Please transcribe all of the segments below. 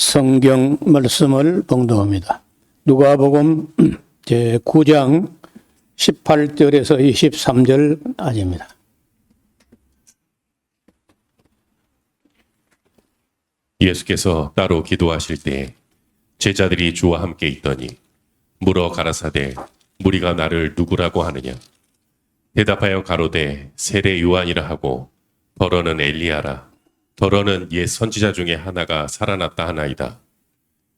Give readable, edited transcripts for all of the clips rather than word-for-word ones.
성경 말씀을 봉독합니다. 누가복음 제9장 18절에서 23절까지입니다. 예수께서 따로 기도하실 때 제자들이 주와 함께 있더니 물어 가라사대 무리가 나를 누구라고 하느냐. 대답하여 가로되 세례 요한이라 하고 더러는 엘리야라. 더러는 옛 선지자 중에 하나가 살아났다 하나이다.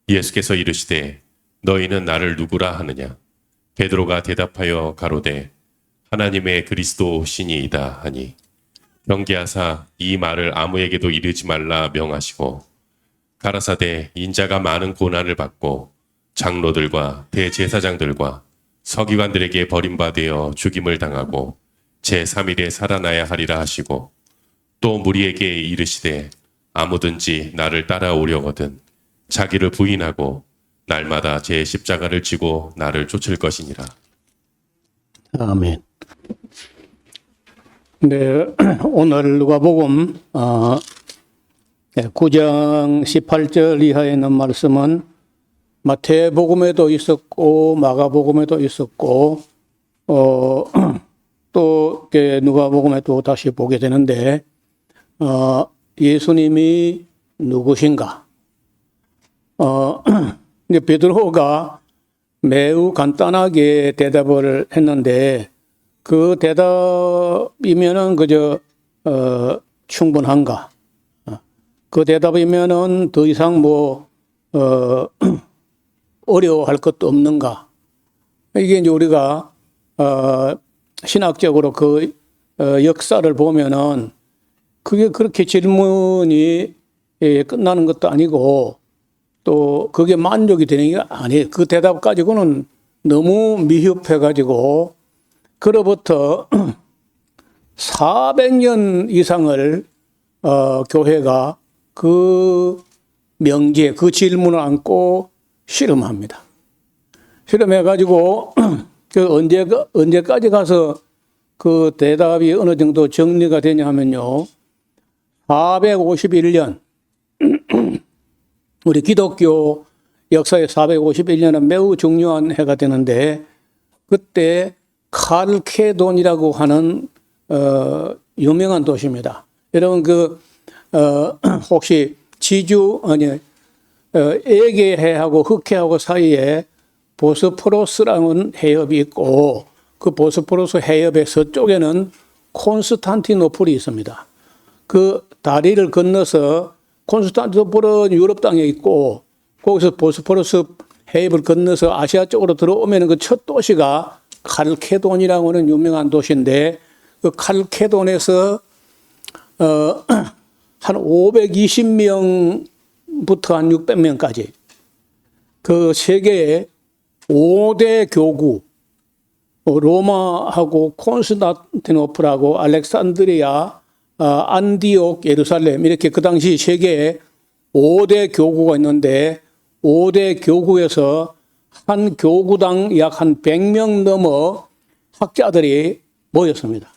예수께서 이르시되 너희는 나를 누구라 하느냐. 베드로가 대답하여 가로되 하나님의 그리스도 신이이다 하니 경계하사 이 말을 아무에게도 이르지 말라 명하시고 가라사대 인자가 많은 고난을 받고 장로들과 대제사장들과 서기관들에게 버림받아 죽임을 당하고 제3일에 살아나야 하리라 하시고 또 무리에게 이르시되 아무든지 나를 따라오려거든 자기를 부인하고 날마다 제 십자가를 지고 나를 쫓을 것이니라. 아멘. 네, 오늘 누가복음 9장 18절 이하에 있는 말씀은 마태복음에도 있었고 마가복음에도 있었고 또 누가복음에도 다시 보게 되는데 예수님이 누구신가? 이제 베드로가 매우 간단하게 대답을 했는데 그 대답이면은 그저 충분한가? 그 대답이면은 더 이상 어려워할 것도 없는가? 이게 이제 우리가 신학적으로 그 역사를 보면은 그게 그렇게 질문이 끝나는 것도 아니고 또 그게 만족이 되는 게 아니에요. 그 대답 가지고는 너무 미흡해가지고 그로부터 400년 이상을 교회가 그 명제, 그 질문을 안고 실험합니다. 실험해가지고 언제까지 가서 그 대답이 어느 정도 정리가 되냐 하면요. 451년 우리 기독교 역사의 451년은 매우 중요한 해가 되는데 그때 칼케돈이라고 하는 유명한 도시입니다. 여러분 혹시 에게해하고 흑해하고 사이에 보스포러스라는 해협이 있고 그 보스포러스 해협의 서쪽에는 콘스탄티노플이 있습니다. 그 다리를 건너서 콘스탄티노플은 유럽 땅에 있고 거기서 보스포러스 해협을 건너서 아시아 쪽으로 들어오면 그 첫 도시가 칼케돈이라고 하는 유명한 도시인데 그 칼케돈에서 한 520명부터 한 600명까지 그 세계의 5대 교구 로마하고 콘스탄티노플하고 알렉산드리아, 안디옥, 예루살렘 이렇게 그 당시 세계에 5대 교구가 있는데 5대 교구에서 한 교구당 약 한 100명 넘어 학자들이 모였습니다.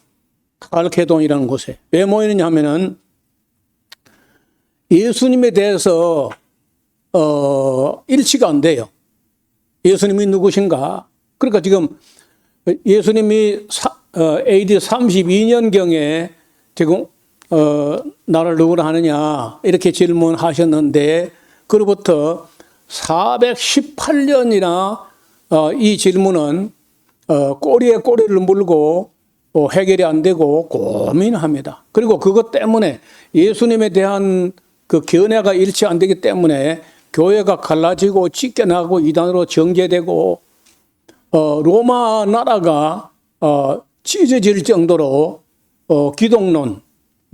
칼케돈이라는 곳에. 왜 모이느냐 하면은 예수님에 대해서 일치가 안 돼요. 예수님이 누구신가? 그러니까 지금 예수님이 AD 32년경에 지금 나를 누구라 하느냐 이렇게 질문하셨는데 그로부터 418년이나 이 질문은 꼬리에 꼬리를 물고 해결이 안 되고 고민합니다. 그리고 그것 때문에 예수님에 대한 그 견해가 일치 안 되기 때문에 교회가 갈라지고 찢겨나가고 이단으로 정제되고 로마 나라가 찢어질 정도로 기독론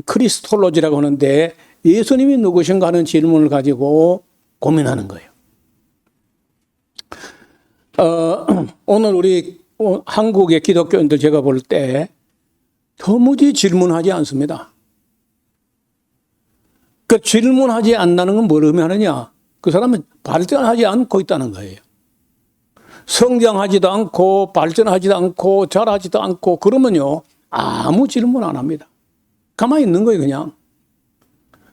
크리스톨로지라고 하는데 예수님이 누구신가 하는 질문을 가지고 고민하는 거예요. 오늘 우리 한국의 기독교인들 제가 볼 때 도무지 질문하지 않습니다. 그 질문하지 않는 건 뭘 의미하느냐? 그 사람은 발전하지 않고 있다는 거예요. 성장하지도 않고 발전하지도 않고 자라지도 않고 그러면요 아무 질문 안 합니다. 가만히 있는 거예요 그냥.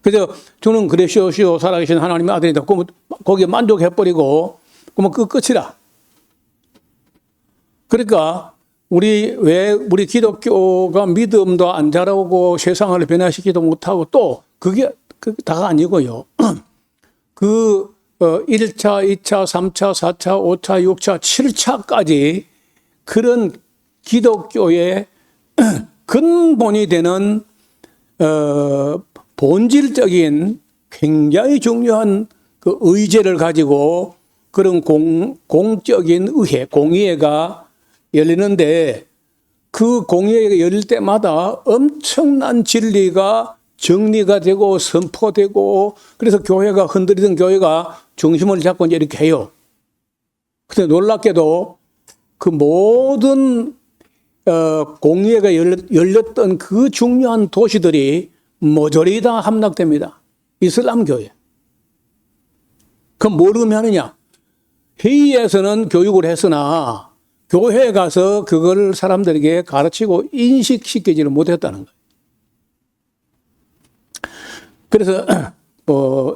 그래서 주는 그레시오시오 살아계신 하나님의 아들이다. 그러면 거기에 만족해버리고 그러면 끝이라. 그러니까 우리 기독교가 믿음도 안 자라고 세상을 변화시키도 못하고 또 그게 다가 아니고요. 1차, 2차, 3차, 4차, 5차, 6차, 7차까지 그런 기독교의 근본이 되는 본질적인 굉장히 중요한 그 의제를 가지고 그런 공적인 의회, 공의회가 열리는데 그 공의회가 열릴 때마다 엄청난 진리가 정리가 되고 선포되고 그래서 교회가 흔들리던 교회가 중심을 잡고 이제 이렇게 해요. 근데 놀랍게도 그 모든 공의회가 열렸던 그 중요한 도시들이 모조리 다 함락됩니다. 이슬람 교회. 그럼 뭘 의미하느냐? 회의에서는 교육을 했으나 교회에 가서 그걸 사람들에게 가르치고 인식시키지를 못했다는 거예요. 그래서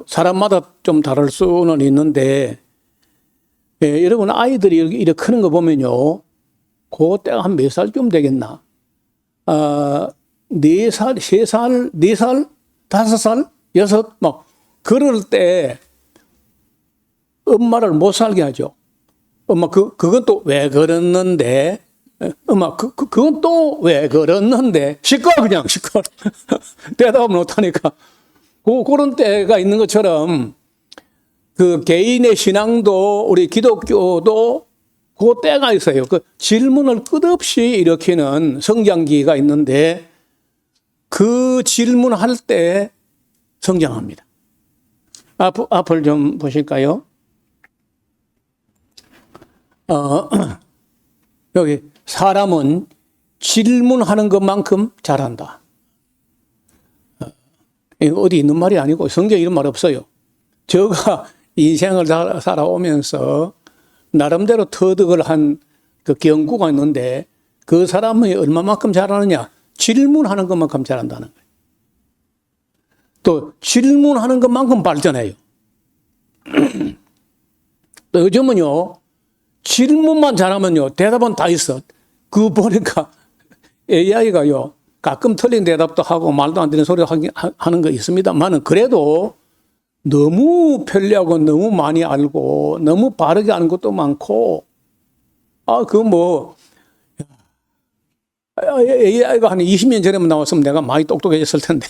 사람마다 좀 다를 수는 있는데 여러분 아이들이 이렇게 크는 거 보면요. 그때가 한 몇 살쯤 되겠나? 4살, 3살, 4살, 5살, 6, 막 그럴 때 엄마를 못 살게 하죠. 엄마 그건 또 왜 그랬는데? 엄마 그건 또 왜 그랬는데? 시끄러 그냥 시끄러. 대답을 못하니까. 그런 때가 있는 것처럼 그 개인의 신앙도 우리 기독교도 그 때가 있어요. 그 질문을 끝없이 일으키는 성장기가 있는데 그 질문할 때 성장합니다. 앞을 좀 보실까요? 여기 사람은 질문하는 것만큼 잘한다. 어디 있는 말이 아니고 성경에 이런 말 없어요. 저가 인생을 살아오면서 나름대로 터득을 한 그 경구가 있는데 그 사람이 얼마만큼 잘하느냐? 질문하는 것만큼 잘한다는 거예요. 또 질문하는 것만큼 발전해요. 또 요즘은요. 질문만 잘하면요. 대답은 다 있어. 그거 보니까 AI가요. 가끔 틀린 대답도 하고 말도 안 되는 소리 하는 거 있습니다만은 그래도 너무 편리하고 너무 많이 알고 너무 바르게 아는 것도 많고 AI가 한 20년 전에만 나왔으면 내가 많이 똑똑해졌을 텐데.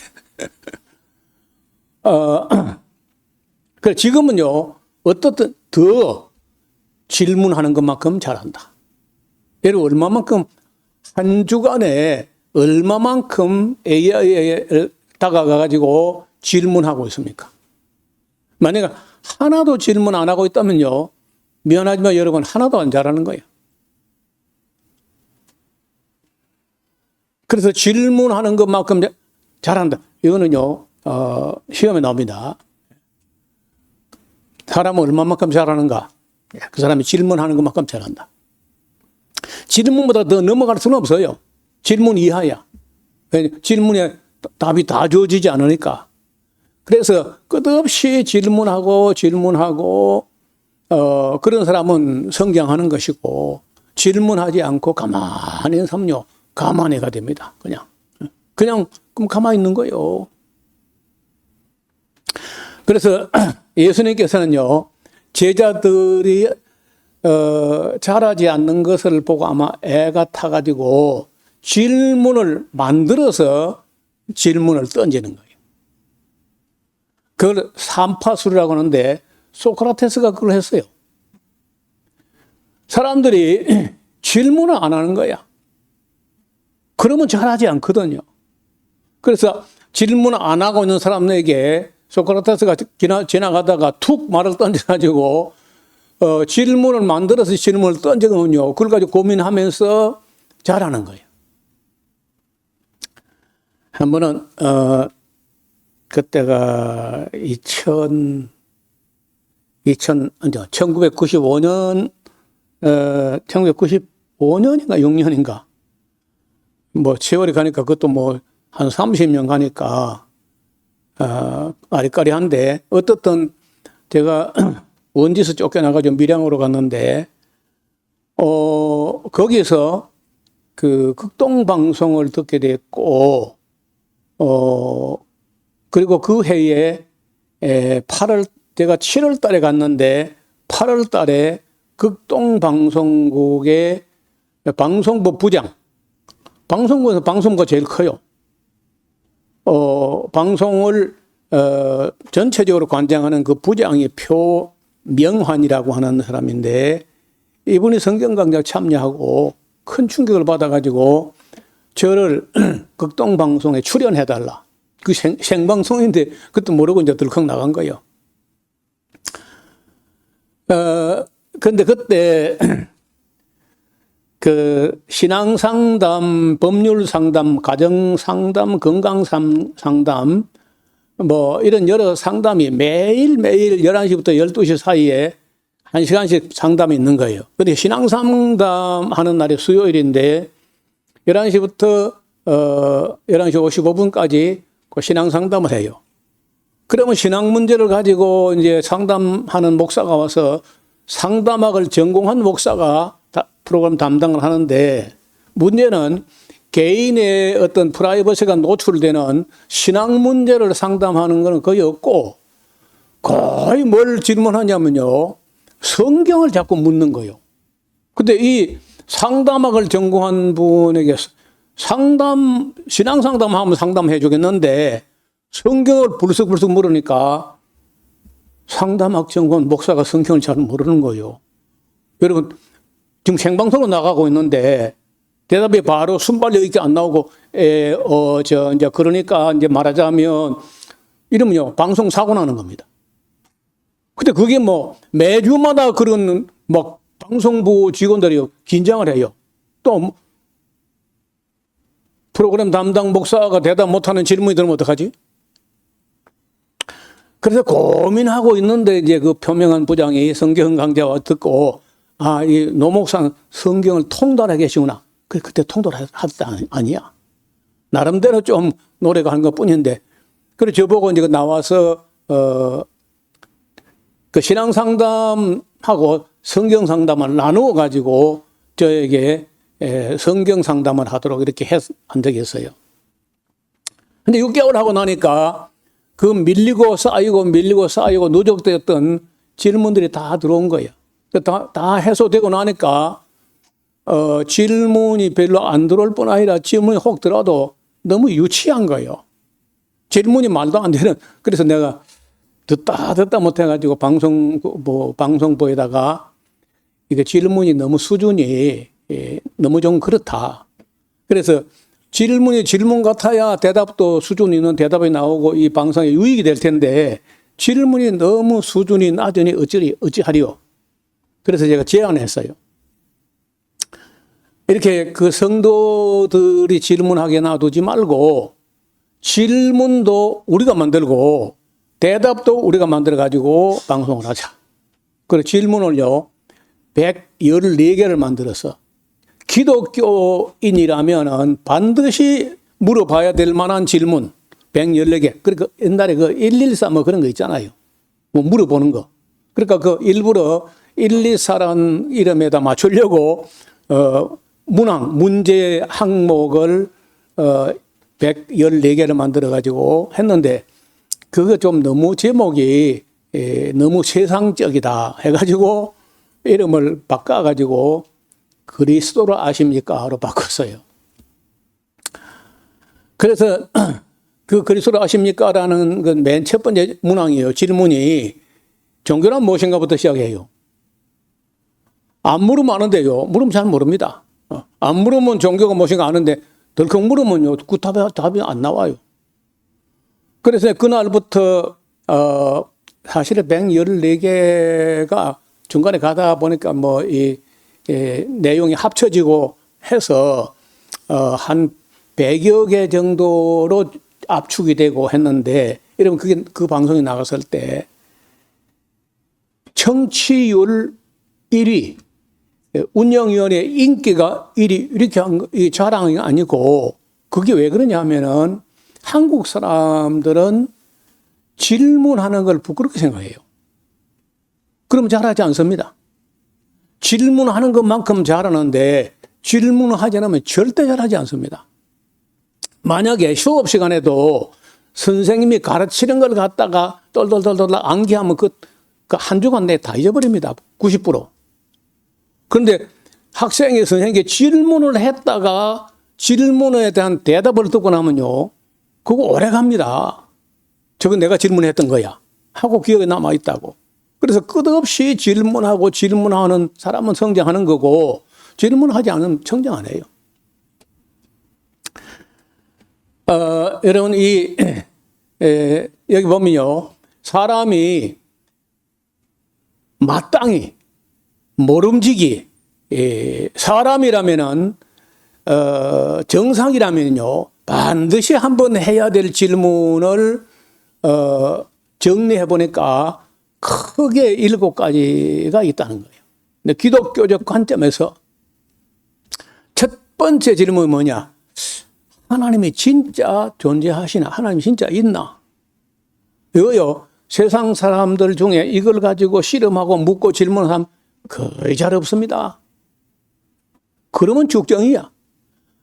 그래 지금은요. 어떻든 더 질문하는 것만큼 잘한다. 예를 얼마만큼 한 주간에 얼마만큼 AI에 다가가가지고 질문하고 있습니까? 만약에 하나도 질문 안 하고 있다면요. 미안하지만 여러분 하나도 안 잘하는 거예요. 그래서 질문하는 것만큼 잘한다. 이거는요. 시험에 나옵니다. 사람은 얼마만큼 잘하는가? 그 사람이 질문하는 것만큼 잘한다. 질문보다 더 넘어갈 수는 없어요. 질문 이하야. 질문에 답이 다 주어지지 않으니까. 그래서 끝없이 질문하고 그런 사람은 성장하는 것이고 질문하지 않고 가만히 있는 사람은요. 가만히가 됩니다. 그냥 가만히 있는 거예요. 그래서 예수님께서는요. 제자들이 잘하지 않는 것을 보고 아마 애가 타가지고 질문을 만들어서 질문을 던지는 거예요. 그걸 삼파술이라고 하는데 소크라테스가 그걸 했어요. 사람들이 질문을 안 하는 거야. 그러면 잘하지 않거든요. 그래서 질문 안 하고 있는 사람에게 소크라테스가 지나가다가 툭 말을 던져가지고 질문을 만들어서 질문을 던져가면요. 그걸 가지고 고민하면서 잘하는 거예요. 한 번은 그때가 1995년 1995년인가 6년인가 뭐 세월이 가니까 그것도 뭐 한 30년 가니까 아리까리한데 어떻든 제가 원지에서 쫓겨나가지고 밀양으로 갔는데 거기서 그 극동 방송을 듣게 됐고 그리고 그 해에 8월 제가 7월 달에 갔는데 8월 달에 극동 방송국의 방송부 부장 방송국에서 방송부가 제일 커요. 방송을 전체적으로 관장하는 그 부장이 표명환이라고 하는 사람인데 이분이 성경 강좌 참여하고 큰 충격을 받아가지고 저를 극동 방송에 출연해달라. 그 생방송인데 그것도 모르고 이제 덜컥 나간 거예요. 근데 그때 그 신앙상담, 법률상담, 가정상담, 건강상담 뭐 이런 여러 상담이 매일매일 11시부터 12시 사이에 1시간씩 상담이 있는 거예요. 근데 신앙상담 하는 날이 수요일인데 11시부터 11시 55분까지 그 신앙상담을 해요. 그러면 신앙 문제를 가지고 이제 상담하는 목사가 와서 상담학을 전공한 목사가 프로그램 담당을 하는데 문제는 개인의 어떤 프라이버시가 노출되는 신앙 문제를 상담하는 것은 거의 없고 거의 뭘 질문하냐면요. 성경을 자꾸 묻는 거예요. 근데 이 상담학을 전공한 분에게 신앙 상담하면 상담해 주겠는데 성경을 불쑥불쑥 물으니까 상담학 전공 목사가 성경을 잘 모르는 거예요. 여러분, 지금 생방송으로 나가고 있는데 대답이 바로 순발력 있게 안 나오고, 이제 그러니까 이제 말하자면 이러면요, 방송 사고 나는 겁니다. 근데 그게 뭐 매주마다 그런 막 방송부 직원들이 긴장을 해요. 또 프로그램 담당 목사가 대답 못하는 질문이 들으면 어떡하지? 그래서 고민하고 있는데 이제 그 표명한 부장이 성경 강좌와 듣고 이 노 목사는 성경을 통달하게 계시구나. 그때 통달하던 아니야. 나름대로 좀 노래가 한 것 뿐인데. 그래서 저보고 이제 나와서 그 신앙 상담하고 성경 상담을 나누어 가지고 저에게 성경 상담을 하도록 이렇게 한 적이 있어요. 근데 6개월 하고 나니까 그 밀리고 쌓이고 누적되었던 질문들이 다 들어온 거예요. 다 해소되고 나니까 질문이 별로 안 들어올 뿐 아니라 질문이 혹 들어도 너무 유치한 거예요. 질문이 말도 안 되는. 그래서 내가 듣다 못해가지고 방송부에다가 이게 질문이 너무 수준이 너무 좀 그렇다. 그래서 질문이 질문 같아야 대답도 수준 있는 대답이 나오고 이 방송에 유익이 될 텐데 질문이 너무 수준이 낮으니 어찌하리요. 그래서 제가 제안했어요. 이렇게 그 성도들이 질문하게 놔두지 말고 질문도 우리가 만들고 대답도 우리가 만들어가지고 방송을 하자. 그래서 질문을요, 114개를 만들어서 기독교인이라면 반드시 물어봐야 될 만한 질문 114개. 그러니까 옛날에 그 114 뭐 그런 거 있잖아요. 뭐 물어보는 거. 그러니까 그 일부러 124라는 이름에다 맞추려고 문제 항목을 114개를 만들어가지고 했는데 그거 좀 너무 제목이 너무 세상적이다 해가지고 이름을 바꿔가지고 그리스도를 아십니까?로 바꿨어요. 그래서 그 그리스도를 아십니까?라는 건 맨 첫 번째 문항이에요. 질문이 종교란 무엇인가부터 시작해요. 안 물으면 아는데요. 물으면 잘 모릅니다. 안 물으면 종교가 무엇인가 아는데 덜컥 물으면요. 그 답이 안 나와요. 그래서 그날부터 사실은 114개가 중간에 가다 보니까 뭐 내용이 합쳐지고 해서 한 100여 개 정도로 압축이 되고 했는데 이러면 그게 그 방송에 나갔을 때 청취율 1위, 운영위원회 인기가 1위 이렇게 한 이 자랑이 아니고 그게 왜 그러냐 하면은 한국 사람들은 질문하는 걸 부끄럽게 생각해요. 그럼 잘하지 않습니다. 질문하는 것만큼 잘하는데 질문을 하지 않으면 절대 잘하지 않습니다. 만약에 수업 시간에도 선생님이 가르치는 걸 갖다가 똘똘똘똘 암기하면 그 한 주간 내에 다 잊어버립니다. 90%. 그런데 학생이 선생님께 질문을 했다가 질문에 대한 대답을 듣고 나면요, 그거 오래 갑니다. 저건 내가 질문했던 거야 하고 기억에 남아있다고. 그래서 끝없이 질문하고 질문하는 사람은 성장하는 거고 질문하지 않으면 성장 안 해요. 여러분 여기 보면요, 사람이 마땅히 모름지기 사람이라면은 정상이라면요 반드시 한번 해야 될 질문을 정리해 보니까 크게 7가지가 있다는 거예요. 근데 기독교적 관점에서 첫 번째 질문이 뭐냐? 하나님이 진짜 존재하시나? 하나님이 진짜 있나? 이거요, 세상 사람들 중에 이걸 가지고 씨름하고 묻고 질문하는 사람 거의 잘 없습니다. 그러면 죽정이야.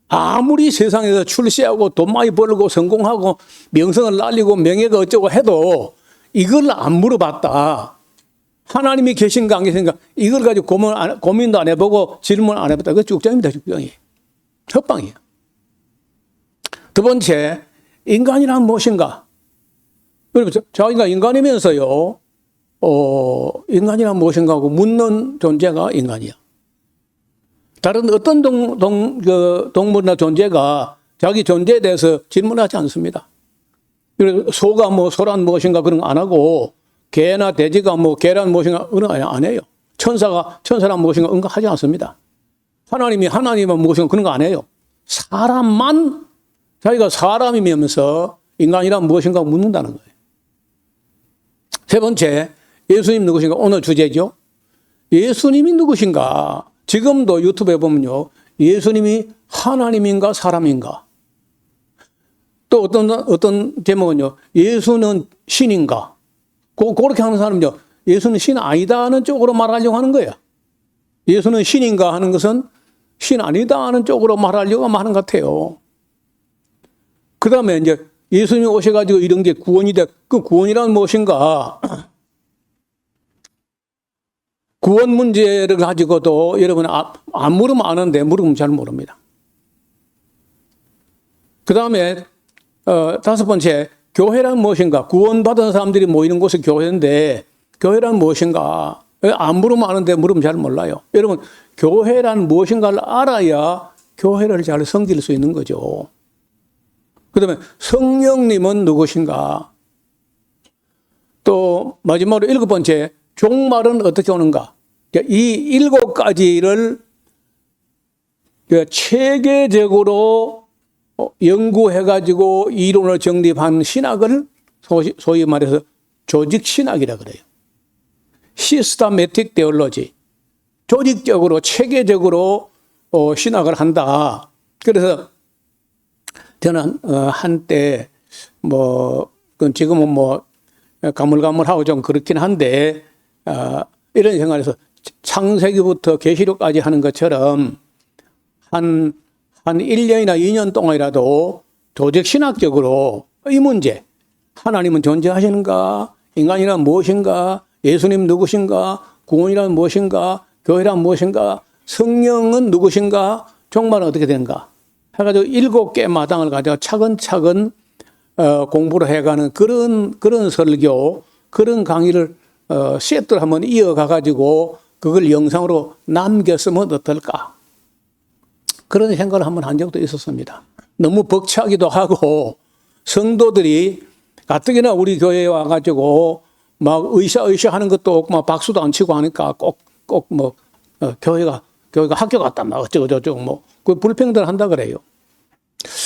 아무리 세상에서 출세하고 돈 많이 벌고 성공하고 명성을 날리고 명예가 어쩌고 해도 이걸 안 물어봤다. 하나님이 계신가 안 계신가 이걸 가지고 고민도 안 해보고 질문 안 해봤다. 그거 죽정입니다. 죽정이. 협방이에요. 두 번째, 인간이란 무엇인가? 그래서 자기가 인간이면서요, 인간이란 무엇인가 하고 묻는 존재가 인간이야. 다른 어떤 동물이나 존재가 자기 존재에 대해서 질문하지 않습니다. 그래서 소가 소란 무엇인가 그런 거 안 하고, 개나 돼지가 개란 무엇인가 그런 거 안 해요. 천사란 무엇인가 그런 거 하지 않습니다. 하나님은 무엇인가 그런 거 안 해요. 사람만 자기가 사람이면서 인간이란 무엇인가 묻는다는 거예요. 세 번째, 예수님 누구신가? 오늘 주제죠. 예수님이 누구신가? 지금도 유튜브에 보면요, 예수님이 하나님인가 사람인가? 또 어떤 제목은요, 예수는 신인가? 그렇게 하는 사람은요, 예수는 신 아니다는 쪽으로 말하려고 하는 거예요. 예수는 신인가 하는 것은 신 아니다 하는 쪽으로 말하려고 하는 것 같아요. 그 다음에 이제 예수님이 오셔가지고 이런 게 구원이 돼. 그 구원이란 무엇인가? 구원 문제를 가지고도 여러분 안 물으면 아는데 물으면 잘 모릅니다. 그 다음에 다섯 번째, 교회란 무엇인가? 구원받은 사람들이 모이는 곳이 교회인데 교회란 무엇인가? 안 물으면 아는데 물으면 잘 몰라요. 여러분, 교회란 무엇인가를 알아야 교회를 잘 섬길 수 있는 거죠. 그 다음에 성령님은 누구신가? 또 마지막으로 7번째, 종말은 어떻게 오는가? 이 7가지를 체계적으로 연구해가지고 이론을 정립한 신학을 소위 말해서 조직신학이라 그래요. 시스테매틱 테올로지. 조직적으로 체계적으로 신학을 한다. 그래서 저는 한때 지금은 가물가물하고 좀 그렇긴 한데 이런 생각에서 창세기부터 계시록까지 하는 것처럼 한 1년이나 2년 동안이라도 조직신학적으로 이 문제, 하나님은 존재하시는가? 인간이란 무엇인가? 예수님 누구신가? 구원이란 무엇인가? 교회란 무엇인가? 성령은 누구신가? 종말은 어떻게 되는가? 해가지고 7개 마당을 가지고 차근차근 공부를 해가는 그런 설교, 그런 강의를 세트를 한번 이어가가지고 그걸 영상으로 남겼으면 어떨까? 그런 생각을 한번 한 적도 있었습니다. 너무 벅차기도 하고 성도들이 가뜩이나 우리 교회에 와가지고 막 으쌰으쌰 하는 것도 없고 막 박수도 안 치고 하니까 꼭 교회가 학교 갔다 막 어쩌고 그 불평들 한다 그래요.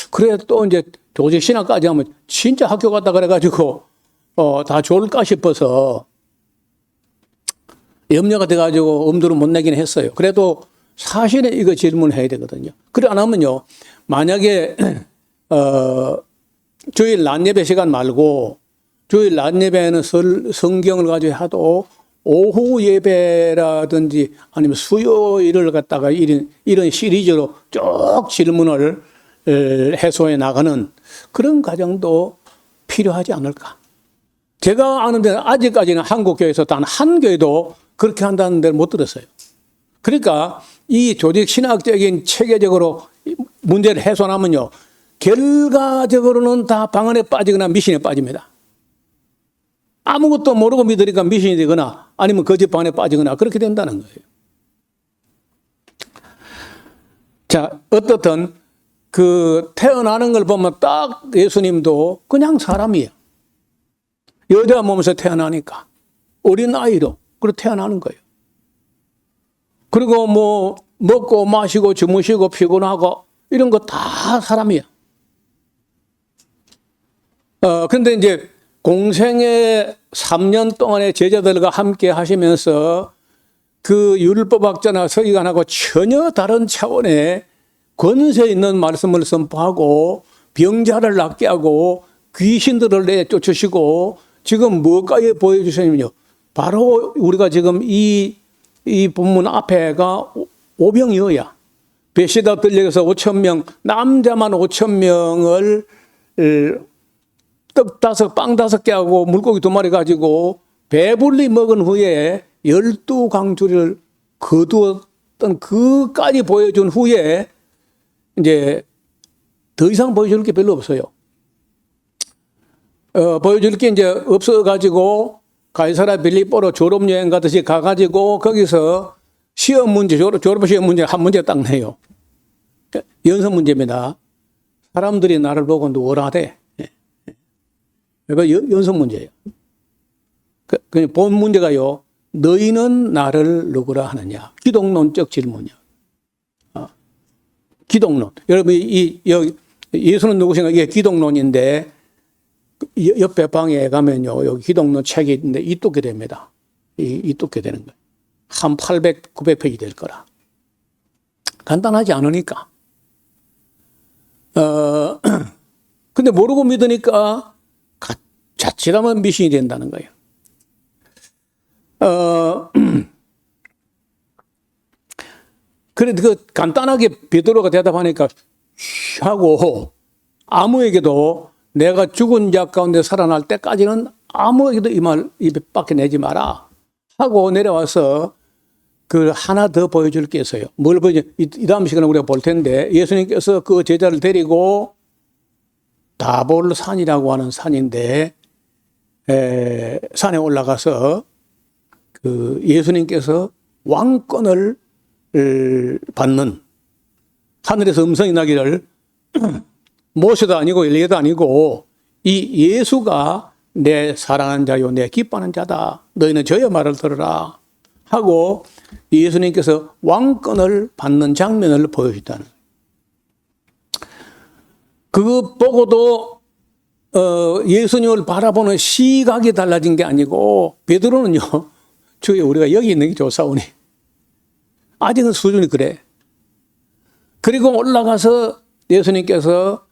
그래 또 이제 조직 신학까지 하면 진짜 학교 갔다 그래가지고 다 좋을까 싶어서 염려가 돼가지고 엄두를 못 내긴 했어요. 그래도 사실은 이거 질문해야 되거든요. 그래 안 하면요, 만약에 주일 낮 예배 시간 말고 주일 낮 예배는 성경을 가지고 하도 오후 예배라든지 아니면 수요일을 갖다가 이런 시리즈로 쭉 질문을 해소해 나가는 그런 과정도 필요하지 않을까. 제가 아는 데는 아직까지는 한국 교회에서 단 한 교회도 그렇게 한다는 데를 못 들었어요. 그러니까 이 조직 신학적인 체계적으로 문제를 해소하면요, 결과적으로는 다 방언에 빠지거나 미신에 빠집니다. 아무것도 모르고 믿으니까 미신이 되거나 아니면 거짓 방언에 빠지거나 그렇게 된다는 거예요. 자, 어떻든 그 태어나는 걸 보면 딱 예수님도 그냥 사람이에요. 여자 몸에서 태어나니까 어린 아이로 그렇게 태어나는 거예요. 그리고 뭐 먹고 마시고 주무시고 피곤하고 이런 거 다 사람이야. 그런데 이제 공생의 3년 동안의 제자들과 함께 하시면서 그 율법학자나 서기관하고 전혀 다른 차원의 권세 있는 말씀을 선포하고 병자를 낫게 하고 귀신들을 내쫓으시고 지금 뭐까지 보여주시냐면요. 바로 우리가 지금 이 본문 앞에가 오병이어야 베시다 들녘에서 5,000명, 남자만 5,000명을 떡 5, 빵 5개 하고 물고기 2마리 가지고 배불리 먹은 후에 12광주리를 거두었던 그까지 보여준 후에 이제 더 이상 보여줄 게 별로 없어요. 보여줄 게 이제 없어가지고 가이사랴 빌립보로 졸업여행 가듯이 가가지고 거기서 시험 문제, 졸업 시험 문제 한 문제 딱 내요. 연습 문제입니다. 사람들이 나를 보고 누구라 하대. 이거 연습 문제예요. 본 문제가요. 너희는 나를 누구라 하느냐. 기독론적 질문이야. 기독론. 여러분, 예수는 누구신가? 이게 기독론인데, 옆에 방에 가면요, 여기 기독론 책이 있는데, 이뚝게 됩니다. 이뚝게 되는 거예요. 한 800, 900페이지 될 거라. 간단하지 않으니까. 근데 모르고 믿으니까, 자칫하면 미신이 된다는 거예요. 그래, 간단하게 베드로가 대답하니까 하고 아무에게도 내가 죽은 자 가운데 살아날 때까지는 아무에게도 이 말 입에 밖에 내지 마라 하고 내려와서 그 하나 더 보여줄 게 있어요. 뭘 보여줘? 이 다음 시간에 우리가 볼 텐데 예수님께서 그 제자를 데리고 다볼 산이라고 하는 산인데 산에 올라가서 그 예수님께서 왕권을 받는 하늘에서 음성이 나기를 모세도 아니고 엘리야도 아니고 이 예수가 내 사랑하는 자요 내 기뻐하는 자다. 너희는 저의 말을 들으라 하고 예수님께서 왕권을 받는 장면을 보여주다는. 그거 보고도 예수님을 바라보는 시각이 달라진 게 아니고 베드로는요. 주여 우리가 여기 있는 게 좋사오니 아직은 수준이 그래. 그리고 올라가서 예수님께서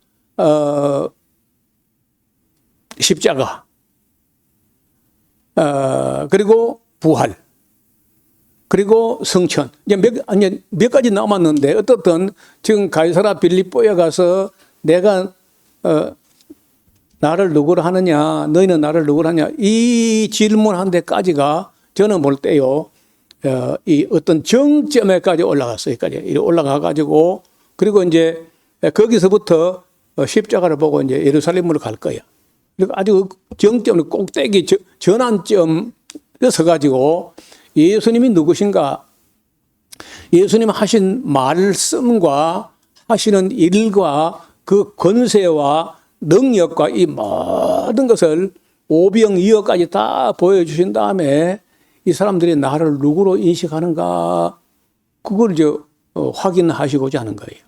십자가 그리고 부활 그리고 성천 이제 몇 가지 남았는데 어떻든 지금 가이사랴 빌립보에 가서 내가 나를 누구로 하느냐 너희는 나를 누구로 하냐 이 질문한 데까지가 저는 볼 때요 이 어떤 정점에까지 올라갔어요. 여기까지 올라가 가지고 그리고 이제 거기서부터 십자가를 보고 이제 예루살렘으로 갈 거야. 그리고 아주 정점 꼭대기 전환점에 서 가지고 예수님이 누구신가? 예수님 하신 말씀과 하시는 일과 그 권세와 능력과 이 모든 것을 오병이어까지 다 보여주신 다음에 이 사람들이 나를 누구로 인식하는가 그걸 이제 확인하시고자 하는 거예요.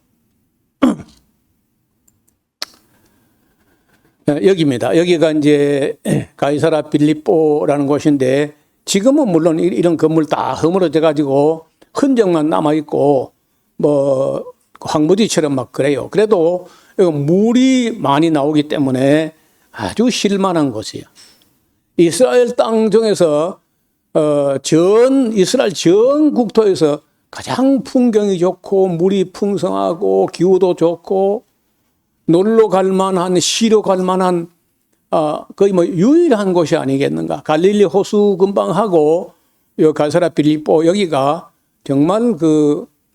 여기입니다. 여기가 이제 가이사랴 빌립보라는 곳인데 지금은 물론 이런 건물 다 허물어져 가지고 흔적만 남아 있고 뭐 황무지처럼 막 그래요. 그래도 물이 많이 나오기 때문에 아주 실만한 곳이에요. 이스라엘 땅 중에서 전 이스라엘 전 국토에서 가장 풍경이 좋고 물이 풍성하고 기후도 좋고 놀러 갈 만한 쉬러 갈 만한 거의 뭐 유일한 곳이 아니겠는가. 갈릴리 호수 근방하고 요 가이사랴 빌립보 여기가 정말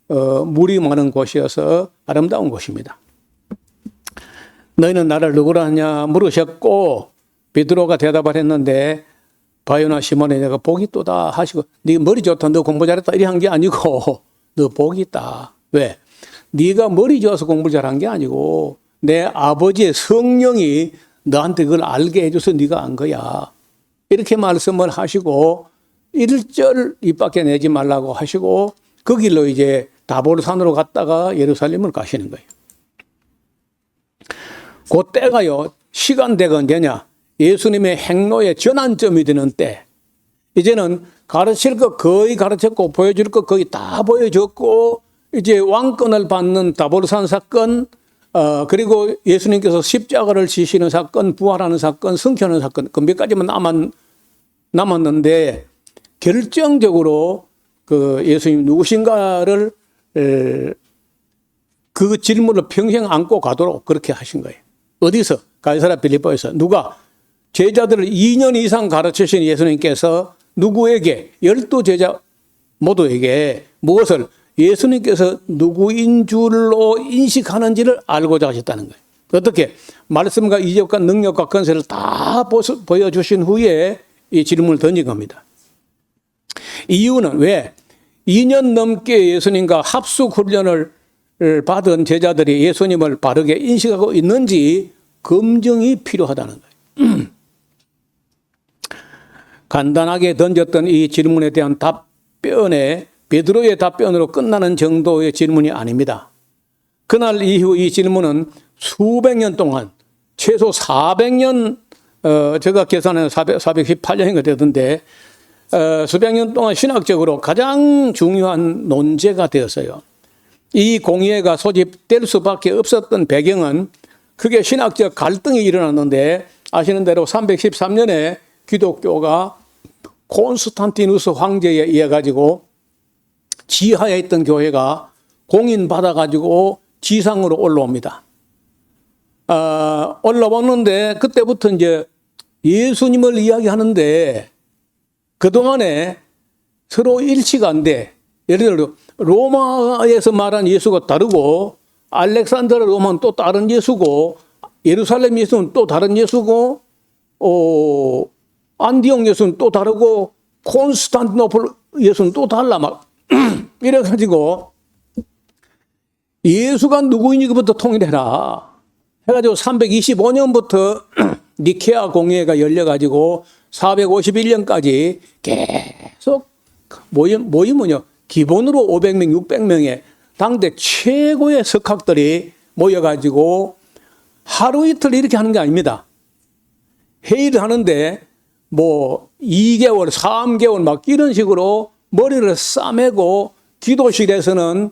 물이 많은 곳이어서 아름다운 곳입니다. 너희는 나를 누구라 하냐 물으셨고 베드로가 대답을 했는데 바요나 시몬에 내가 복이 있도다 하시고 네 머리 좋다 너 공부 잘했다 이래 한 게 아니고 너 복이 있다. 왜? 네가 머리 좋아서 공부 잘한 게 아니고 내 아버지의 성령이 너한테 그걸 알게 해줘서 네가 안 거야. 이렇게 말씀을 하시고 1절 입 밖에 내지 말라고 하시고 그 길로 이제 다볼산으로 갔다가 예루살렘을 가시는 거예요. 그때가요 시간대가 언제냐 예수님의 행로의 전환점이 되는 때 이제는 가르칠 것 거의 가르쳤고 보여줄 것 거의 다 보여줬고 이제 왕권을 받는 다볼산 사건 그리고 예수님께서 십자가를 지시는 사건 부활하는 사건 성취하는 사건 그 몇 가지만 남았는데 결정적으로 예수님 누구신가를 그 질문을 평생 안고 가도록 그렇게 하신 거예요. 어디서? 가이사랴 빌립보에서 누가? 제자들을 2년 이상 가르치신 예수님께서 누구에게? 12제자 모두에게 무엇을? 예수님께서 누구인 줄로 인식하는지를 알고자 하셨다는 거예요. 어떻게? 말씀과 이적과 능력과 권세를 다 보여주신 후에 이 질문을 던진 겁니다. 이유는 왜? 2년 넘게 예수님과 합숙 훈련을 받은 제자들이 예수님을 바르게 인식하고 있는지 검증이 필요하다는 거예요. 간단하게 던졌던 이 질문에 대한 답변에 베드로의 답변으로 끝나는 정도의 질문이 아닙니다. 그날 이후 이 질문은 수백 년 동안 최소 400년 제가 계산해서 418년인가 되던데 수백 년 동안 신학적으로 가장 중요한 논제가 되었어요. 이 공의회가 소집될 수밖에 없었던 배경은 크게 신학적 갈등이 일어났는데 아시는 대로 313년에 기독교가 콘스탄티누스 황제에 의해 가지고 지하에 있던 교회가 공인받아 가지고 지상으로 올라옵니다. 올라왔는데 그때부터 이제 예수님을 이야기하는데 그동안에 서로 일치가 안 돼. 예를 들어 로마에서 말한 예수가 다르고 알렉산드라 로마는 또 다른 예수고 예루살렘 예수는 또 다른 예수고 안디옥 예수는 또 다르고 콘스탄티노플 예수는 또 달라 막 이래가지고 예수가 누구인지부터 통일해라 해가지고 325년부터 니케아 공회가 열려가지고 451년까지 계속 모이면요 기본으로 500명, 600명의 당대 최고의 석학들이 모여가지고 하루 이틀 이렇게 하는 게 아닙니다. 회의를 하는데 뭐 2개월, 3개월 막 이런 식으로 머리를 싸매고 기도실에서는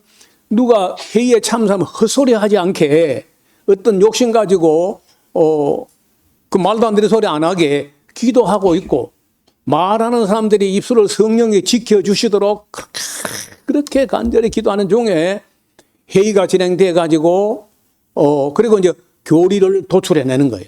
누가 회의에 참석하면 헛소리 하지 않게 어떤 욕심 가지고 그 말도 안 되는 소리 안 하게 기도하고 있고 말하는 사람들이 입술을 성령이 지켜주시도록 그렇게 간절히 기도하는 중에 회의가 진행돼 가지고 그리고 이제 교리를 도출해내는 거예요.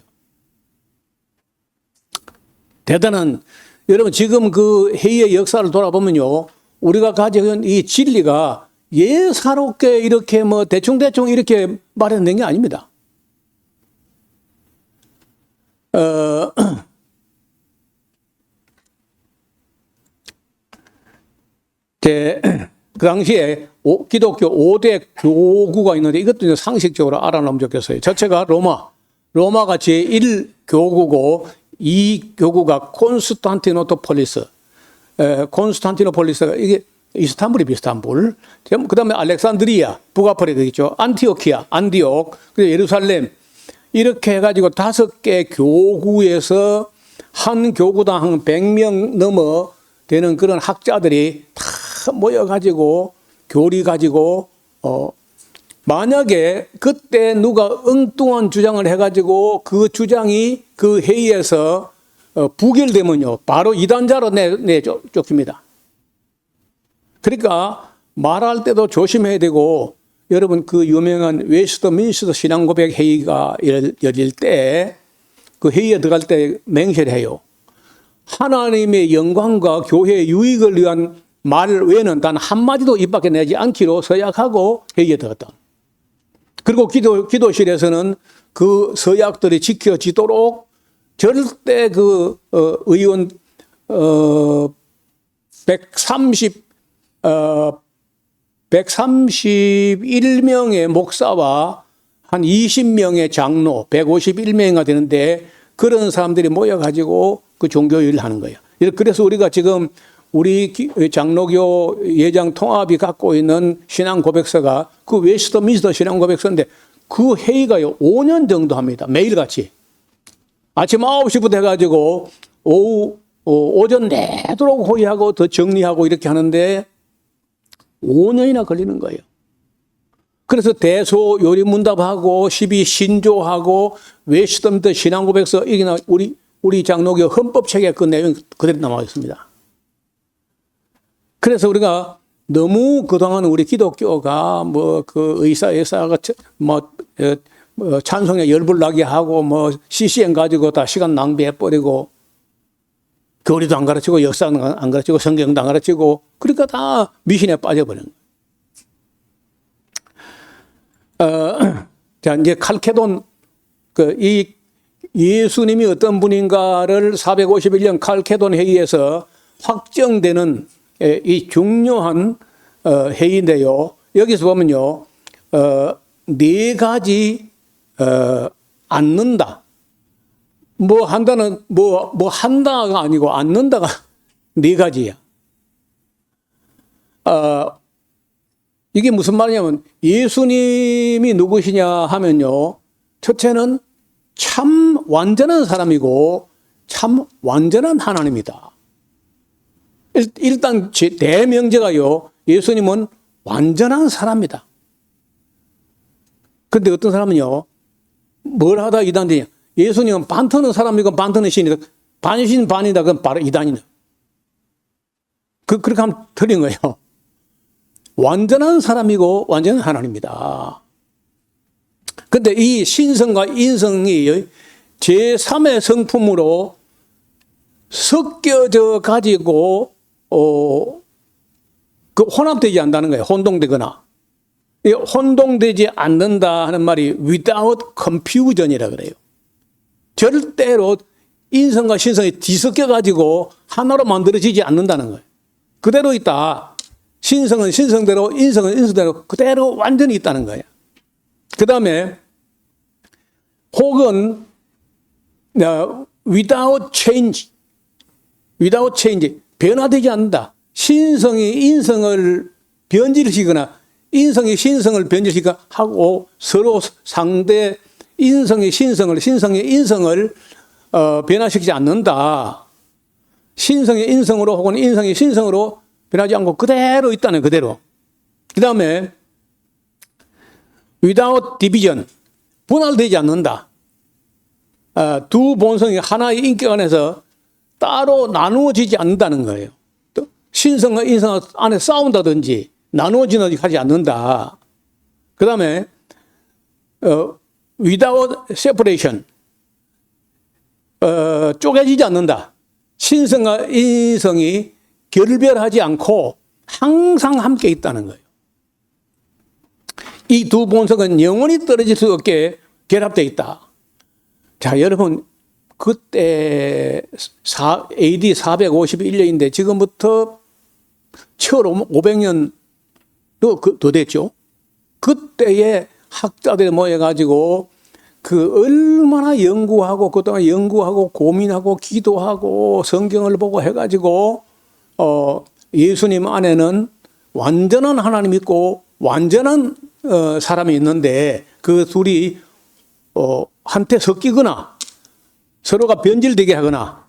대단한 여러분 지금 그 회의의 역사를 돌아보면요 우리가 가지고 있는 이 진리가 예사롭게 이렇게 뭐 대충대충 이렇게 마련된 게 아닙니다. 그 당시에 기독교 5대 교구가 있는데 이것도 이제 상식적으로 알아놓으면 좋겠어요. 첫째가 로마가 제1교구고 이 교구가 콘스탄티노폴리스가 이게 이스탄불이 이스탄불. 그 다음에 알렉산드리아, 북아프리카 있죠. 안티오키아, 안디옥, 그리고 예루살렘. 이렇게 해가지고 5개 교구에서 한 교구당 한 100명 넘어 되는 그런 학자들이 다 모여가지고 교리 가지고 만약에 그때 누가 엉뚱한 주장을 해가지고 그 주장이 그 회의에서 부결되면요 바로 이단자로 쫓깁니다. 그러니까 말할 때도 조심해야 되고 여러분 그 유명한 웨스트민스터 신앙고백 회의가 열릴 때 그 회의에 들어갈 때 맹세를 해요. 하나님의 영광과 교회의 유익을 위한 말 외에는 단 한마디도 입 밖에 내지 않기로 서약하고 회의에 들어갔다. 그리고 기도실에서는 그 서약들이 지켜지도록 절대 그 의원 131명의 목사와 한 20명의 장로, 151명이 되는데 그런 사람들이 모여가지고 그 종교일을 하는 거예요. 그래서 우리가 지금 우리 장로교 예장 통합이 갖고 있는 신앙 고백서가 그 웨스트민스터 신앙 고백서인데 그 회의가요 5년 정도 합니다. 매일같이. 아침 9시부터 해가지고 오전 내도록 회의하고 더 정리하고 이렇게 하는데 5년이나 걸리는 거예요. 그래서 대소 요리문답하고 12신조하고 웨스트민스터 신앙고백서 이게 우리 장로교 헌법책에 그 내용 그대로 남아 있습니다. 그래서 우리가 너무 그동안 우리 기독교가 뭐 그 의사가 뭐 찬송에 열불 나게 하고 뭐 CCM 가지고 다 시간 낭비해 버리고 교리도 안 가르치고 역사도 안 가르치고 성경도 안 가르치고 그러니까 다 미신에 빠져버린 거예요. 자, 이제 칼케돈, 이 예수님이 어떤 분인가를 451년 칼케돈 회의에서 확정되는 이 중요한 회의인데요. 여기서 보면요, 네 가지, 앉는다. 뭐 한다는, 뭐 한다가 아니고 앉는다가 네 가지야. 이게 무슨 말이냐면 예수님이 누구시냐 하면요. 첫째는 참 완전한 사람이고 참 완전한 하나님이다. 일단 대명제가요. 예수님은 완전한 사람이다. 그런데 어떤 사람은요. 뭘 하다 이단되냐. 예수님은 반터는 사람이고 반터는 신이다. 반신 반이다. 그건 바로 이단이다. 그렇게 하면 틀린 거예요. 완전한 사람이고 완전한 하나님이다. 그런데 이 신성과 인성이 제3의 성품으로 섞여져 가지고 그 혼합되지 않는다는 거예요. 혼동되거나. 혼동되지 않는다 하는 말이 without confusion이라 그래요. 절대로 인성과 신성이 뒤섞여 가지고 하나로 만들어지지 않는다는 거예요. 그대로 있다. 신성은 신성대로, 인성은 인성대로 그대로 완전히 있다는 거예요. 그 다음에 혹은 without change, 변화되지 않는다. 신성이 인성을 변질시키거나 인성이 신성을 변질시키거나 하고 서로 상대 인성이 신성을, 신성이 인성을 변화시키지 않는다. 신성이 인성으로 혹은 인성이 신성으로 변하지 않고 그대로 있다는 그대로. 그 다음에 without division, 분할되지 않는다. 두 본성이 하나의 인격 안에서 따로 나누어지지 않는다는 거예요. 또 신성과 인성 안에 싸운다든지 나누어지는 하지 않는다. 그 다음에 without separation, 쪼개지지 않는다. 신성과 인성이 결별하지 않고 항상 함께 있다는 거예요. 이 두 본성은 영원히 떨어질 수 없게 결합되어 있다. 자, 여러분, 그때 AD 451년인데 지금부터 1500년 더 됐죠. 그때의 학자들이 모여가지고 그 얼마나 연구하고 그동안 연구하고 고민하고 기도하고 성경을 보고 해가지고 예수님 안에는 완전한 하나님이 있고 완전한 사람이 있는데 그 둘이 한테 섞이거나 서로가 변질되게 하거나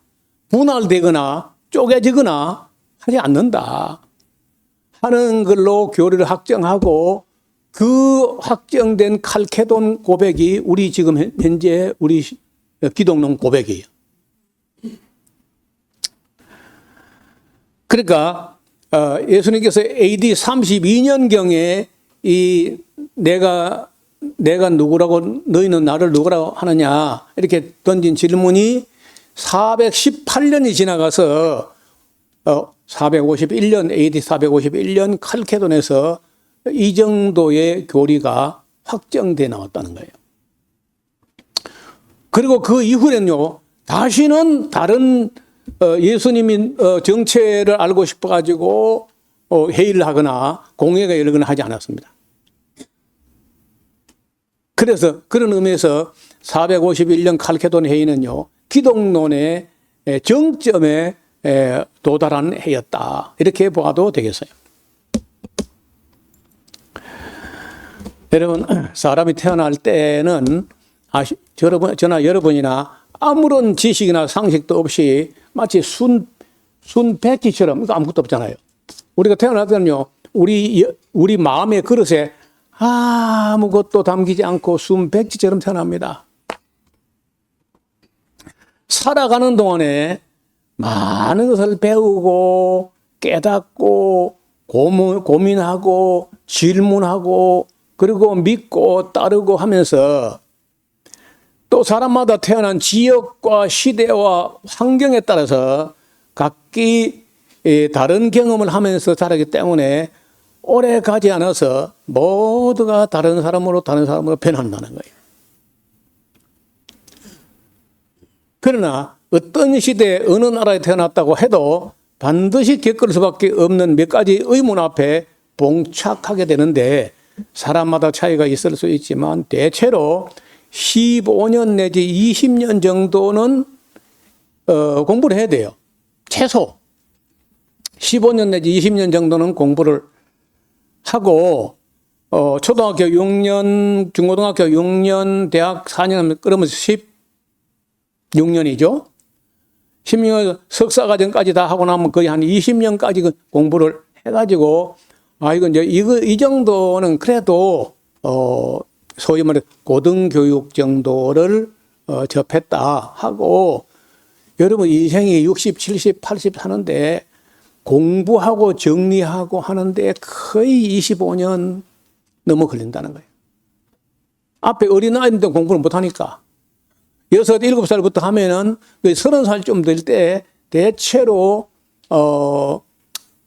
분할되거나 쪼개지거나 하지 않는다 하는 걸로 교리를 확정하고 그 확정된 칼케돈 고백이 우리 지금 현재 우리 기독론 고백이에요. 그러니까 예수님께서 AD 32년경에 이 내가 누구라고 너희는 나를 누구라고 하느냐 이렇게 던진 질문이 418년이 지나가서 451년 AD 451년 칼케돈에서 이 정도의 교리가 확정돼 나왔다는 거예요. 그리고 그 이후에는요 다시는 다른 예수님이 정체를 알고 싶어 가지고 회의를 하거나 공회가 열거나 하지 않았습니다. 그래서 그런 의미에서 451년 칼케돈 회의는요 기독론의 정점에 도달한 해였다 이렇게 봐도 되겠어요. 여러분 사람이 태어날 때는 저나 여러분이나 아무런 지식이나 상식도 없이 마치 순 백지처럼 아무것도 없잖아요. 우리가 태어날 때는요 우리 마음의 그릇에 아무것도 담기지 않고 순 백지처럼 태어납니다. 살아가는 동안에 많은 것을 배우고 깨닫고 고민하고 질문하고 그리고 믿고 따르고 하면서 또 사람마다 태어난 지역과 시대와 환경에 따라서 각기 다른 경험을 하면서 자라기 때문에 오래 가지 않아서 모두가 다른 사람으로 변한다는 거예요. 그러나 어떤 시대에 어느 나라에 태어났다고 해도 반드시 겪을 수밖에 없는 몇 가지 의문 앞에 봉착하게 되는데 사람마다 차이가 있을 수 있지만 대체로 15년 내지 20년 정도는 공부를 해야 돼요. 최소 15년 내지 20년 정도는 공부를 하고 초등학교 6년, 중고등학교 6년, 대학 4년 그러면 16년이죠. 16년 석사과정까지 다 하고 나면 거의 한 20년까지 공부를 해가지고 이 정도는 그래도 소위 말해 고등교육 정도를 접했다 하고 여러분 인생이 60, 70, 80 사는데 공부하고 정리하고 하는데 거의 25년 넘어 걸린다는 거예요. 앞에 어린아이들도 공부를 못하니까 6, 7살부터 하면은 30살 좀 될 때 대체로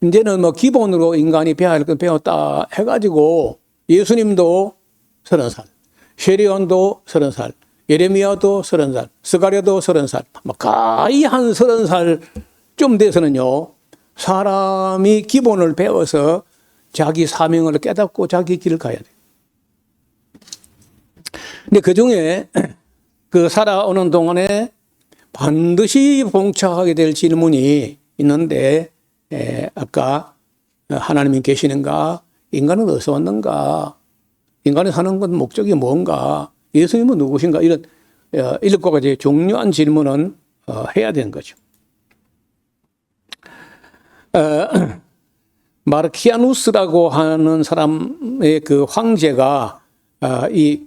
이제는 뭐 기본으로 인간이 배워야 할 건 배웠다 해가지고 예수님도 30살, 쉐리온도 30살, 예레미야도 30살, 스가랴도 30살, 거의 한 30살 좀 돼서는요 사람이 기본을 배워서 자기 사명을 깨닫고 자기 길을 가야 돼요. 근데 그 중에 그 살아오는 동안에 반드시 봉착하게 될 질문이 있는데 아까 하나님이 계시는가? 인간은 어디서 왔는가? 인간이 사는 건 목적이 뭔가? 예수님은 누구신가? 이런 것과 같이 중요한 질문은 해야 되는 거죠. 마르키아누스라고 하는 사람의 그 황제가 이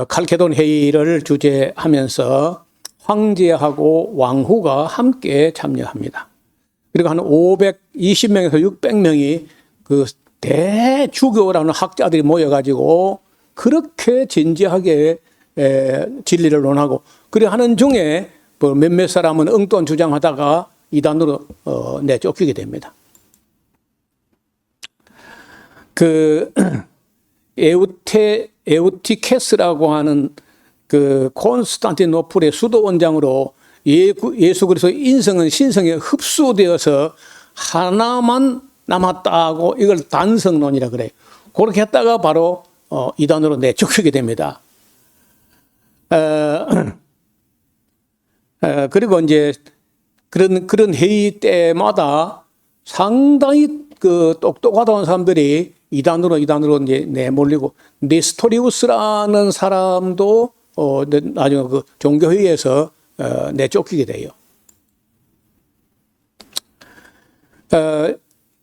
칼케돈 회의를 주재하면서 황제하고 왕후가 함께 참여합니다. 그리고 한 520명에서 600명이 그 대주교라는 학자들이 모여가지고 그렇게 진지하게 진리를 논하고 그래 하는 중에 몇몇 사람은 엉뚱한 주장하다가 이단으로 내쫓기게 됩니다. 그 에우티케스라고 하는 그 콘스탄티노플의 수도 원장으로 예수 그리스도의 인성은 신성에 흡수되어서 하나만 남았다고 이걸 단성론이라 그래요. 그렇게 했다가 바로 이단으로 내쫓기게 됩니다. 그리고 이제 그런 회의 때마다 상당히 그 똑똑하다는 사람들이 이단으로 이제 내몰리고 네스토리우스라는 사람도 나중에 그 종교회의에서 내쫓기게 돼요.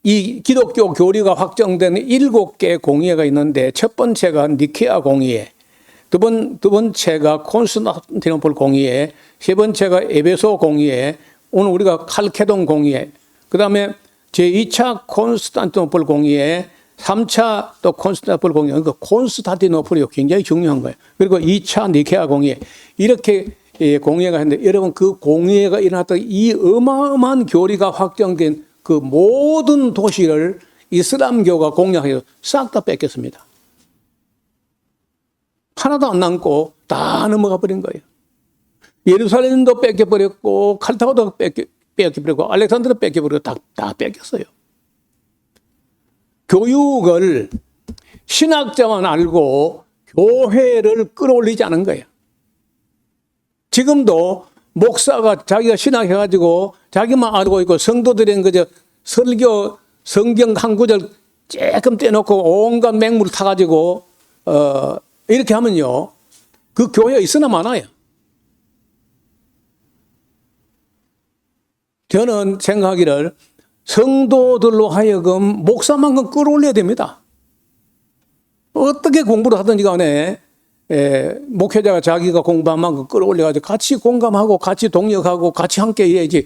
이 기독교 교리가 확정된 7개 공의회가 있는데 첫 번째가 니케아 공의회, 두 번째가 콘스탄티노플 공의회, 세 번째가 에베소 공의회, 오늘 우리가 칼케돈 공의회, 그 다음에 제2차 콘스탄티노플 공의회, 3차 또 콘스탄티노플 공의회, 그러니까 콘스탄티노플이 굉장히 중요한 거예요. 그리고 2차 니케아 공의회, 이렇게 공의회가 했는데, 여러분 그 공의회가 일어났던 이 어마어마한 교리가 확정된 그 모든 도시를 이슬람교가 공략해서 싹 다 뺏겼습니다. 하나도 안 남고 다 넘어가 버린 거예요. 예루살렘도 뺏겨버렸고, 칼타고도 뺏겨버렸고, 알렉산드도 뺏겨버리고, 다 뺏겼어요. 교육을 신학자만 알고 교회를 끌어올리지 않은 거예요. 지금도 목사가 자기가 신학해가지고 자기만 알고 있고, 성도들은 그저 설교, 성경 한 구절 조금 떼놓고 온갖 맹물을 타가지고, 이렇게 하면요, 그 교회가 있으나 마나요. 저는 생각하기를 성도들로 하여금 목사만큼 끌어올려야 됩니다. 어떻게 공부를 하든지 간에 목회자가 자기가 공부한 만큼 끌어올려가지고 같이 공감하고 같이 동력하고 같이 함께 해야지.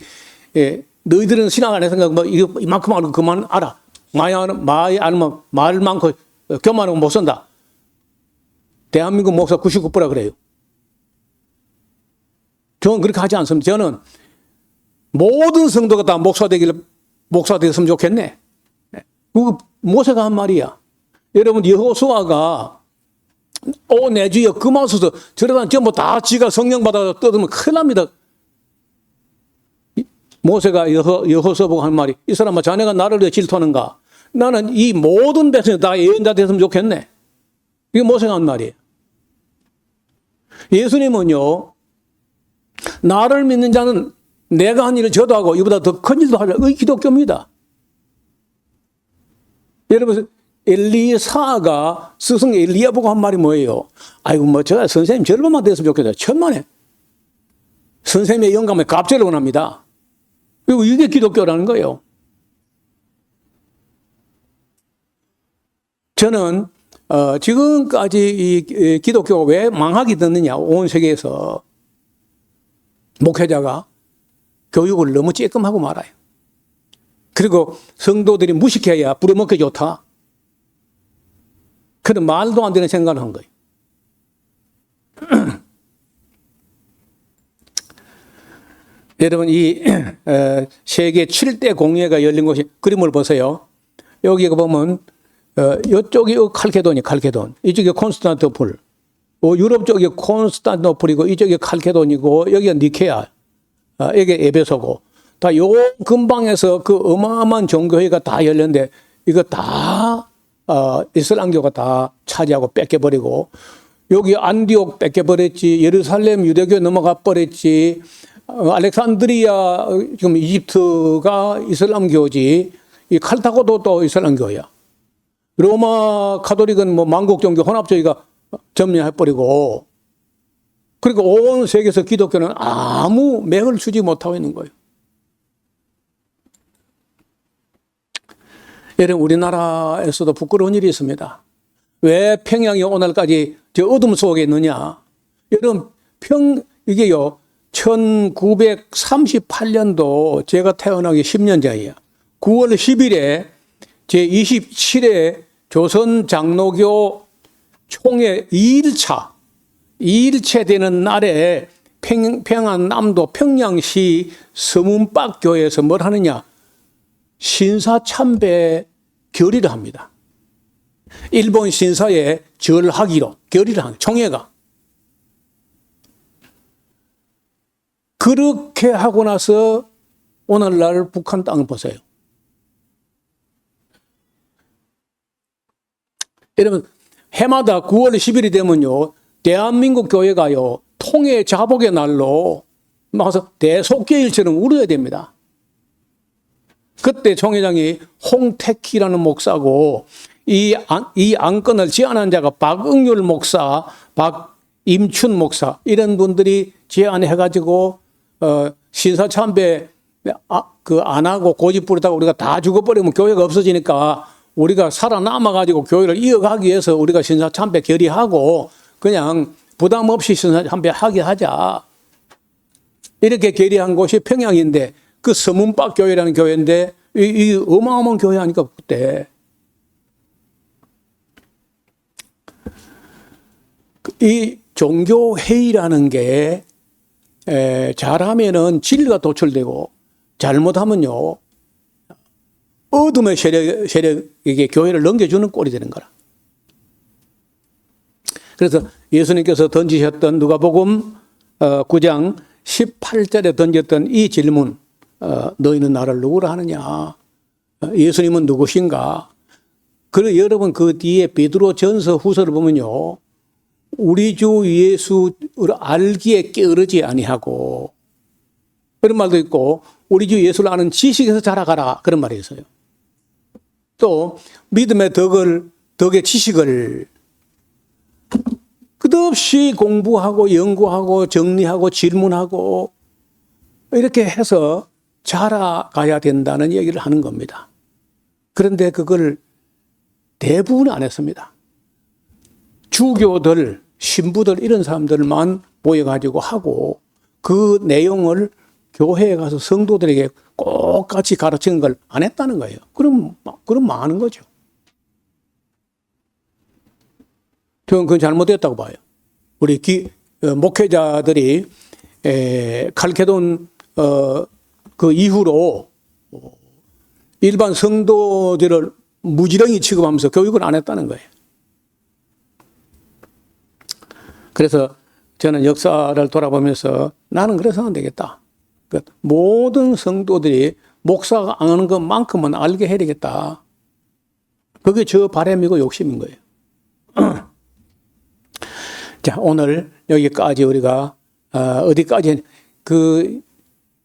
너희들은 신앙 안 해서 뭐 이만큼 알고 그만 알아. 많이 알면 말 많고 교만하고 못 쓴다. 대한민국 목사 99%라 그래요. 저는 그렇게 하지 않습니다. 저는 모든 성도가 다 목사 됐으면 좋겠네. 그거 모세가 한 말이야. 여러분, 여호수아가 내 주여 그마소서 저러다 전부 다 지가 성령 받아서 떠들면 큰일 납니다. 모세가 여호수아 보고 한 말이, 이 사람아 자네가 나를 왜 질투하는가? 나는 이 모든 백성이 다 예언자 됐으면 좋겠네. 이게 모세가 한 말이에요. 예수님은요, 나를 믿는 자는 내가 한 일을 저도 하고 이보다 더 큰 일도 하려. 이 기독교입니다. 여러분, 엘리사가 스승 엘리야 보고 한 말이 뭐예요? 아이고, 저 선생님 절반만 됐으면 좋겠다. 천만에. 선생님의 영감에 갑절을 원합니다. 그리고 이게 기독교라는 거예요. 저는 지금까지 이 기독교가 왜 망하게 됐느냐, 온 세계에서 목회자가 교육을 너무 쬐끔하고 말아요. 그리고 성도들이 무식해야 부려먹기 좋다. 그런 말도 안 되는 생각을 한 거예요. 여러분, 이 세계 7대 공회가 열린 곳이, 그림을 보세요. 여기 보면 이쪽이 칼케돈이 칼케돈, 이쪽이 콘스탄티노플, 유럽 쪽이 콘스탄티노플이고 이쪽이 칼케돈이고 여기가 니케아, 여기 에베소고, 다 요 근방에서 그 어마어마한 종교회가 다 열렸는데 이거 다 이슬람교가 다 차지하고 뺏겨버리고, 여기 안디옥 뺏겨버렸지, 예루살렘 유대교 넘어가 버렸지, 알렉산드리아 지금 이집트가 이슬람교지, 이 칼타고도 또 이슬람교야. 로마 가톨릭은 뭐 만국종교 혼합주의가 점령해버리고, 그리고 온 세계에서 기독교는 아무 맥을 주지 못하고 있는 거예요. 여러분, 우리나라에서도 부끄러운 일이 있습니다. 왜 평양이 오늘까지 저 어둠 속에 있느냐? 여러분, 이게요, 1938년도 제가 태어나기 10년 전이야. 9월 10일에 제27회 조선 장로교 총회 2일차 되는 날에 평안남도 평양시 서문박교에서 뭘 하느냐? 신사참배 결의를 합니다. 일본 신사에 절하기로 결의를 한 총회가. 그렇게 하고 나서 오늘날 북한 땅을 보세요. 여러분, 해마다 9월 10일이 되면요, 대한민국 교회가요, 통해 자복의 날로 막서 대속죄일처럼 울어야 됩니다. 그때 총회장이 홍택희라는 목사고, 이 안건을 제안한 자가 박응률 목사, 박임춘 목사, 이런 분들이 제안해가지고 신사참배 안 하고 고집 부리다가 우리가 다 죽어버리면 교회가 없어지니까 우리가 살아남아가지고 교회를 이어가기 위해서 우리가 신사참배 결의하고 그냥 부담 없이 신사참배 하게 하자. 이렇게 결의한 곳이 평양인데, 그 서문박 교회라는 교회인데 이 어마어마한 교회 하니까 그때 이 종교회의라는 게 잘하면은 진리가 도출되고 잘못하면요 어둠의 세력에게 교회를 넘겨주는 꼴이 되는 거라. 그래서 예수님께서 던지셨던 누가복음 9장 18절에 던졌던 이 질문, 너희는 나를 누구라 하느냐? 예수님은 누구신가? 그리고 여러분 그 뒤에 베드로 전서 후서를 보면요, 우리 주 예수를 알기에 게으르지 아니하고, 그런 말도 있고, 우리 주 예수를 아는 지식에서 자라가라, 그런 말이 있어요. 또 믿음의 덕의 지식을 끝없이 공부하고 연구하고 정리하고 질문하고 이렇게 해서 자라가야 된다는 얘기를 하는 겁니다. 그런데 그걸 대부분 안 했습니다. 주교들, 신부들 이런 사람들만 모여가지고 하고 그 내용을 교회에 가서 성도들에게 꼭 같이 가르치는 걸 안 했다는 거예요. 그럼 많은 거죠. 저는 그건 잘못됐다고 봐요. 우리 목회자들이 칼케돈 그 이후로 일반 성도들을 무지렁이 취급하면서 교육을 안 했다는 거예요. 그래서 저는 역사를 돌아보면서 나는 그래서 안 되겠다. 모든 성도들이 목사가 안 하는 것만큼은 알게 해야 되겠다. 그게 저 바람이고 욕심인 거예요. 자, 오늘 여기까지 우리가 어디까지 그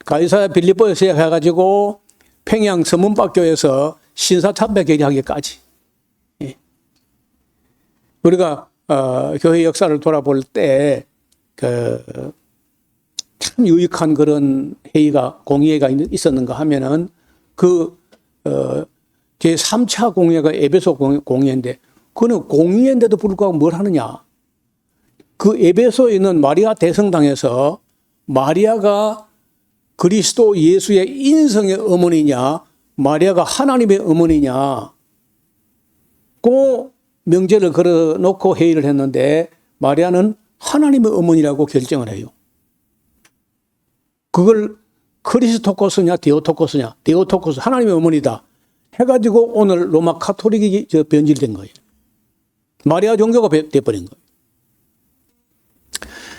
가이사랴 빌립보에서 해가지고 평양 서문박교에서 신사참배계리하기까지 우리가 교회 역사를 돌아볼 때 참 유익한 그런 공의회가 있었는가 하면은 제 3차 공의회가 에베소 공의회인데 그는 공의회인데도 불구하고 뭘 하느냐? 그 에베소에 있는 마리아 대성당에서 마리아가 그리스도 예수의 인성의 어머니냐, 마리아가 하나님의 어머니냐, 그 명제를 걸어놓고 회의를 했는데 마리아는 하나님의 어머니라고 결정을 해요. 그걸 크리스토코스냐 데오토코스냐, 데오토코스 하나님의 어머니다 해가지고 오늘 로마 카톨릭이 변질된 거예요. 마리아 종교가 돼버린 거예요.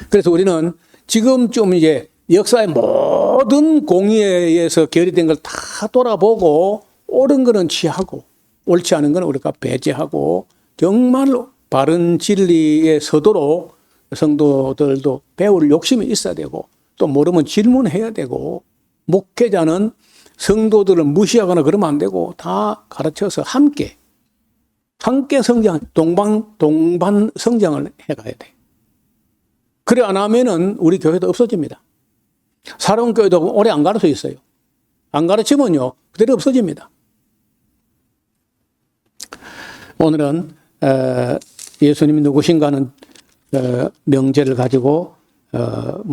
그래서 우리는 지금쯤 이제 역사의 모든 공의에서 결의된 걸 다 돌아보고 옳은 거는 취하고 옳지 않은 거는 우리가 배제하고 정말 바른 진리에 서도록 성도들도 배울 욕심이 있어야 되고 또 모르면 질문해야 되고 목회자는 성도들을 무시하거나 그러면 안 되고 다 가르쳐서 함께 성장, 동반 성장을 해가야 돼. 그래 안 하면은 우리 교회도 없어집니다. 살아온 교회도 오래 안 가르쳐 있어요. 안 가르치면요, 그대로 없어집니다. 오늘은 예수님이 누구신가는 명제를 가지고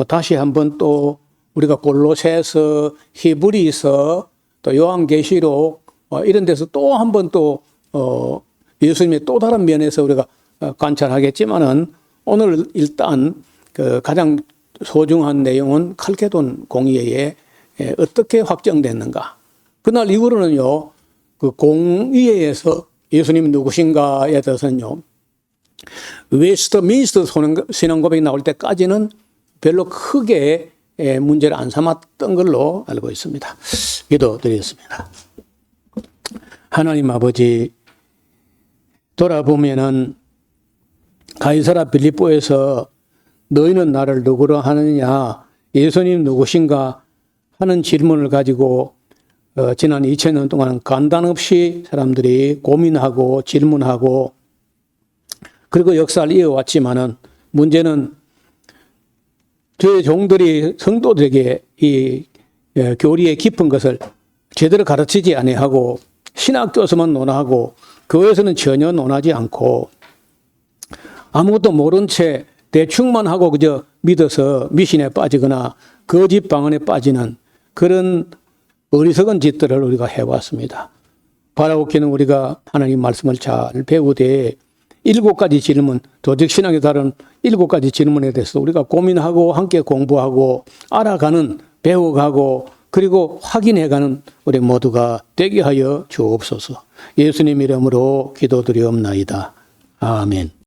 다시 한번 또 우리가 골로새서, 히브리서, 또 요한계시록 이런 데서 또 한번 또 예수님의 또 다른 면에서 우리가 관찰하겠지만은 오늘 일단 가장 소중한 내용은 칼케돈 공의회에 어떻게 확정됐는가. 그날 이후로는요, 그 공의회에서 예수님이 누구신가에 대해서는요, 웨스트민스터 신앙고백이 나올 때까지는 별로 크게 문제를 안 삼았던 걸로 알고 있습니다. 기도드리겠습니다. 하나님 아버지, 돌아보면은 가이사랴 빌립보에서 너희는 나를 누구로 하느냐, 예수님 누구신가 하는 질문을 가지고 지난 2000년 동안 간단 없이 사람들이 고민하고 질문하고 그리고 역사를 이어왔지만은 문제는 저희 종들이 성도들에게 이 교리의 깊은 것을 제대로 가르치지 아니하고 신학교에서만 논하고 교회에서는 전혀 논하지 않고 아무것도 모른 채 대충만 하고 그저 믿어서 미신에 빠지거나 거짓 방언에 빠지는 그런 어리석은 짓들을 우리가 해왔습니다. 바라옵기는 우리가 하나님 말씀을 잘 배우되 7가지 질문, 조직신앙에 따른 7가지 질문에 대해서 우리가 고민하고 함께 공부하고 알아가는, 배워가고 그리고 확인해가는 우리 모두가 되게 하여 주옵소서. 예수님 이름으로 기도드리옵나이다. 아멘.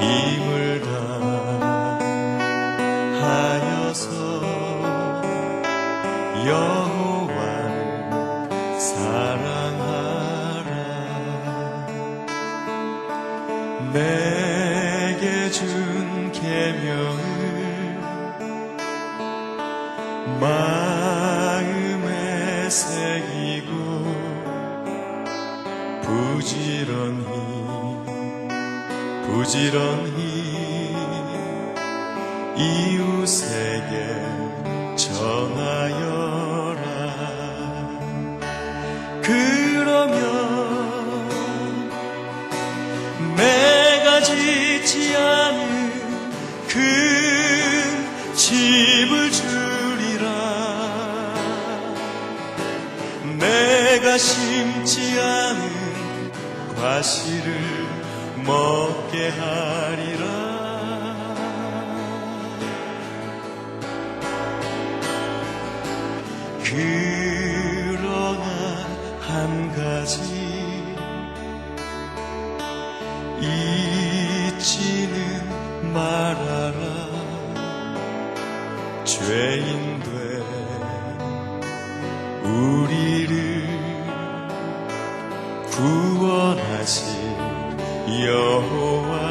힘을 다하여서 여호와를 사랑하라. 내게 준 계명을 마음에 새기고 부지런히 이웃에게 전하여라. 그러면 내가 짓지 않은 큰 집을 주리라. 내가 심지 않은 과실을 먹게 하리라. 그러나 한 가지 잊지는 말아라. 죄인 된 우리를 구원하신 여호와